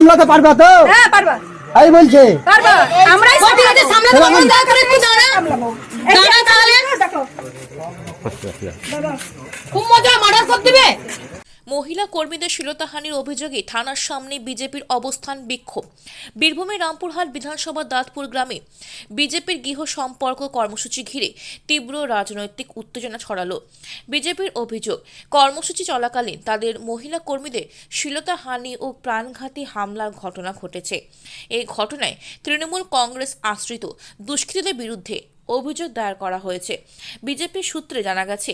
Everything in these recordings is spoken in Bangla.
সামলাতে পারবা তো? হ্যাঁ পারবা। তাই বলছে পারবা। আমরাই প্রতিবাদী সামলাতে পারবো না করে একটু দাঁড়া। দাঁড়া তাহলে দেখো। খুব মজা মার্ডার করে দিবে। মহিলা কর্মীদের শ্লীলতাহানির অভিযোগে থানার সামনে বিজেপির অবস্থান বিক্ষোভ। বীরভূমের রামপুরহাট বিধানসভার দাঁতপুর গ্রামে বিজেপির গৃহ সম্পর্ক কর্মসূচি ঘিরে তীব্র রাজনৈতিক উত্তেজনা ছড়ালো। বিজেপির অভিযোগ, কর্মসূচি চলাকালীন তাদের মহিলা কর্মীদের শ্লীলতাহানি ও প্রাণঘাতী হামলার ঘটনা ঘটেছে। এই ঘটনায় তৃণমূল কংগ্রেস আশ্রিত দুষ্কৃতীদের বিরুদ্ধে অভিযোগ দায়ের করা হয়েছে। বিজেপি সূত্রে জানা গেছে,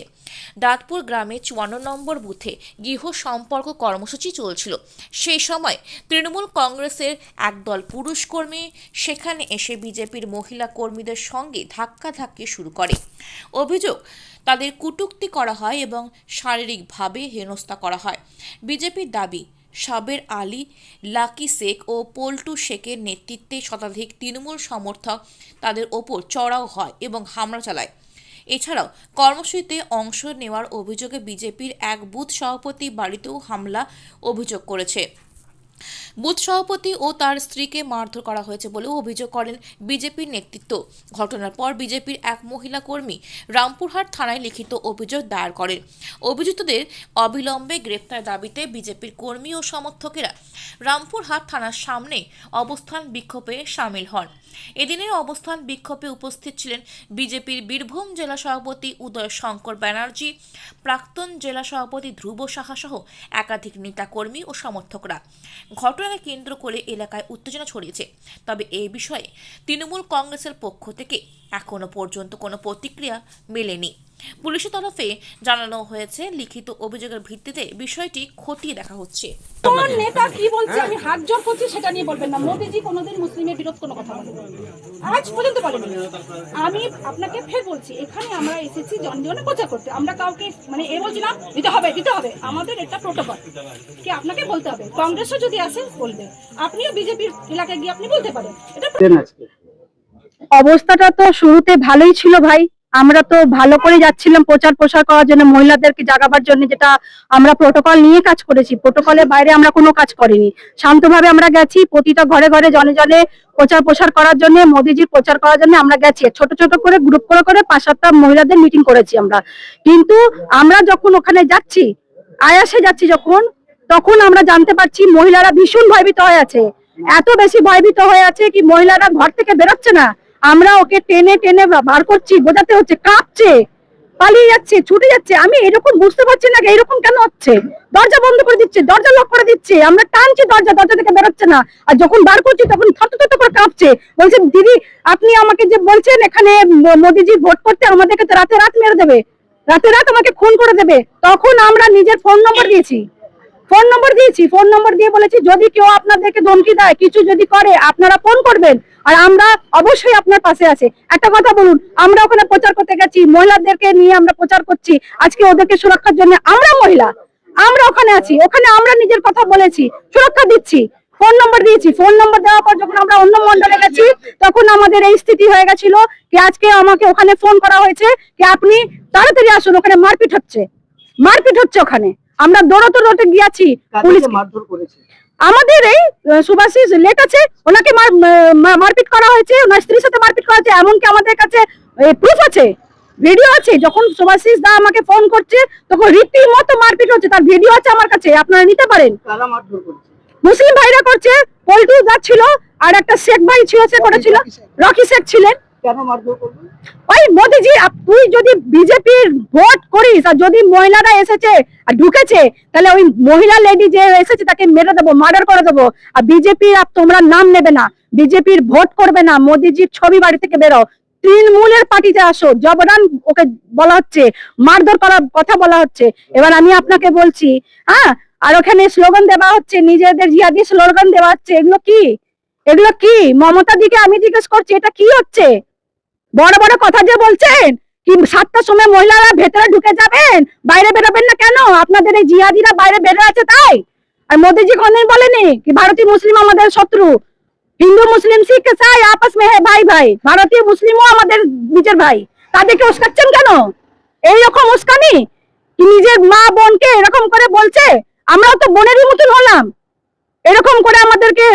দাঁতপুর গ্রামে 54 নম্বর বুথে গৃহ সম্পর্ক কর্মসূচি চলছিল। সেই সময় তৃণমূল কংগ্রেসের একদল পুরুষ কর্মী সেখানে এসে বিজেপির মহিলা কর্মীদের সঙ্গে ধাক্কাধাক্কি শুরু করে। অভিযোগ, তাদের কটূক্তি করা হয় এবং শারীরিকভাবে হেনস্থা করা হয়। বিজেপির দাবি, সাবের আলী, লাকি শেখ ও পল্টু শেখের নেতৃত্বে শতাধিক তৃণমূল সমর্থক তাদের ওপর চড়াও হয় এবং হামলা চালায়। এছাড়াও কর্মসূচিতে অংশ নেওয়ার অভিযোগে বিজেপির এক বুথ সভাপতি বাড়িতেও হামলা অভিযোগ করেছে। বুথ সভাপতি ও তার স্ত্রীকে মারধর করা হয়েছে বলেও অভিযোগ করেন বিজেপির নেতৃত্ব। ঘটনার পর বিজেপির এক মহিলা কর্মী রামপুরহাট থানায় লিখিত অভিযোগ দায়ের করেন। অভিযুক্তদের অবিলম্বে গ্রেপ্তার দাবিতে বিজেপির কর্মী ও সমর্থকেরা রামপুরহাট থানার সামনে অবস্থান বিক্ষোভে সামিল হন। এদিনের অবস্থান বিক্ষোভে উপস্থিত ছিলেন বিজেপির বীরভূম জেলা সভাপতি উদয় শঙ্কর ব্যানার্জি, প্রাক্তন জেলা সভাপতি ধ্রুব সাহা সহ একাধিক নেতাকর্মী ও সমর্থকরা। ঘটনাকে কেন্দ্র করে এলাকায় উত্তেজনা ছড়িয়েছে। তবে এই বিষয়ে তৃণমূল কংগ্রেসের পক্ষ থেকে এখনো পর্যন্ত কোনো প্রতিক্রিয়া মেলেনি। পুলিশের তরফে জানানো হয়েছে, লিখিত অভিযোগের ভিত্তিতে বিষয়টি খতিয়ে দেখা হচ্ছে। কোন নেতা কি বলছে আমি হাত জোর করছি সেটা নিয়ে বলবেন না। মোদিজি কোনোদিন মুসলিমের বিরোধ কোনো কথা বলেনি, আজ পর্যন্ত বলেনি। আমি আপনাকে ফের বলছি, এখানে আমরা এসেছি জনজনে প্রচার করতে। আমরা কাউকে মানে এ বলছি না দিতে হবে দিতে হবে, আমাদের এটা প্রোটোকল কি আপনাকে বলতে হবে। কংগ্রেসও যদি আসে বলবে, আপনিও বিজেপির এলাকায় গিয়ে আপনি বলতে পারেন। এটা অবস্থাটা তো শুরুতে ভালোই ছিল ভাই, আমরা তো ভালো করে যাচ্ছিলাম প্রচার প্রসার করার জন্য, মহিলাদেরকে জাগাবার জন্য, যেটা আমরা প্রোটোকল নিয়ে কাজ করেছি। প্রোটোকলের বাইরে আমরা কোনো কাজ করিনি, শান্তভাবে আমরা গেছি। প্রতিটা ঘরে ঘরে জনে জনে প্রচার প্রসার করার জন্য, মোদিজির প্রচার করার জন্য আমরা গেছি। ছোট ছোট করে গ্রুপ করে করে 5-7টা মহিলাদের মিটিং করেছি আমরা। কিন্তু আমরা যখন ওখানে যাচ্ছি, আয়াসে যাচ্ছি যখন, তখন আমরা জানতে পারছি মহিলারা ভীষণ ভয়ভীত হয়ে আছে। এত বেশি ভয়ভীত হয়ে আছে কি মহিলারা ঘর থেকে বেরোচ্ছে না। আমরা ওকে টেনে টেনে বার করছি, বোঝাতে হচ্ছে, কাঁপছে, পালিয়ে যাচ্ছে, ছুটে যাচ্ছে। আমি এরকম বুঝতে পারছি না এরকম কেন হচ্ছে। দরজা বন্ধ করে দিচ্ছে, দরজা লক করে দিচ্ছে, আমরা টানছি দরজা থেকে বেরোচ্ছে না। আর যখন বার করছি তখন থত করে কাঁপছে। বলছে, দিদি আপনি আমাকে যে বলছেন এখানে মোদিজি ভোট করতে, আমাদেরকে তো রাতে রাত মেরে দেবে, রাতে রাত আমাকে খুন করে দেবে। তখন আমরা নিজের ফোন নম্বর দিয়েছি, ফোন নম্বর দিয়ে বলেছি, যদি কেউ আপনাদেরকে ধমকি দেয়, কিছু যদি করে, আপনারা ফোন করবেন, আর আমরা অবশ্যই আপনার পাশে আছি। একটা কথা বলুন, আমরা ওখানে প্রচার করতে গেছি, মহিলাদেরকে নিয়ে আমরা প্রচার করছি। আজকে ওদেরকে সুরক্ষার জন্য আমরা মহিলা, আমরা ওখানে আছি, ওখানে আমরা নিজের কথা বলেছি, সুরক্ষা দিচ্ছি, ফোন নম্বর দিয়েছি। ফোন নম্বর দেওয়ার পর যখন আমরা অন্য মন্ডলে গেছি, তখন আমাদের এই স্থিতি হয়ে গেছিল কি আজকে আমাকে ওখানে ফোন করা হয়েছে কি আপনি তাড়াতাড়ি আসুন, ওখানে মারপিট হচ্ছে ওখানে। আমরা দৌড়তে গিয়েছি, পুলিশ মারধর করেছে। আমাদের এই সুভাষিস লেট আছে, ওনাকে মারপিট করা হয়েছে, ওনার স্ত্রীর সাথে মারপিট করা হয়েছে। এমনকি আমাদের কাছে প্রুফ আছে, ভিডিও আছে। যখন সুভাষিস দা আমাকে ফোন করছে তখন রীতিমতো মারপিট হচ্ছে, তার ভিডিও আছে আমার কাছে, আপনারা নিতে পারেন। মুসলিম ভাইরা করছে, পল্টু দা ছিল, আর একটা শেখ ভাই ছিল, সে করেছিল, রকি শেখ ছিলেন। ওই মোদিজি, তুই যদি বিজেপির ভোট করিস আর যদি মহিলারা এসেছে আর ঢুকেছে, তাহলে ওই মহিলা লেডি যে এসেছে তাকে মেরে দেবো, মার্ডার করে দেবো। আর বিজেপির তোমরা নাম নেবে না, বিজেপির ভোট করবে না, মোদিজির ছবি বাড়ি থেকে বেরো, তৃণমূলের পার্টিতে আসো। জবরান ওকে বলা হচ্ছে, মারধর করার কথা বলা হচ্ছে। এবার আমি আপনাকে বলছি, হ্যাঁ, আর ওখানে স্লোগান দেওয়া হচ্ছে, নিজেদের জিয়াদি স্লোগান দেওয়া হচ্ছে। এগুলো কি মমতা দিকে আমি জিজ্ঞেস করছি, এটা কি হচ্ছে? বড় বড় কথা যে বলছেন কি 7টার সময় মহিলারা ভেতরে ঢুকে যাবেন, বাইরে বেরোবেন না কেন? আপনাদের এই জিহাদিরা বাইরে বেরো আছে তাই। আর মোদিজি কোনদিন বলেনি কি ভারতীয় মুসলিম আমাদের শত্রু, হিন্দু মুসলিম শিখ চাই আপস মে হে ভাই ভাই, ভারতীয় মুসলিমও আমাদের নিজের ভাই। তাদেরকে উস্কাচ্ছেন কেন? এইরকম উস্কানি কি নিজের মা বোনকে এরকম করে বলছে? আমরাও তো বোনেরই মতন হলাম, এরকম করে আমাদেরকে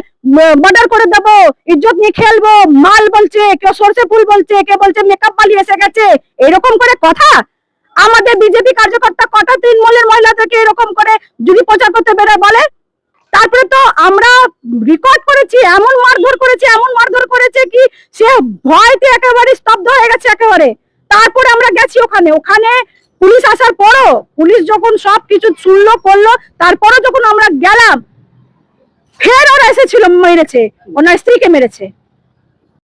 মর্ডার করে দেবো, ইজ্জত নিয়ে খেলবো, মাল বলছে, কেউ সরষে ফুল বলছে, কে বলছে মেকআপ বালি এসে গেছে, এরকম করে কথা। আমাদের বিজেপি কার্যকর্তা কটা তৃণমূলের মহিলাদেরকে এরকম করে যদি প্রচার করতে বেরোয় বলে। তারপরে তো আমরা রেকর্ড করেছি, এমন মারধর করেছে কি সে ভয়তে একেবারে স্তব্ধ হয়ে গেছে একেবারে। তারপরে আমরা গেছি ওখানে পুলিশ আসার পরও, পুলিশ যখন সবকিছু শুনলো করলো, তারপরে যখন আমরা গেলাম, ফের ওরা এসেছিল, মেরেছে, ওনার স্ত্রীকে মেরেছে।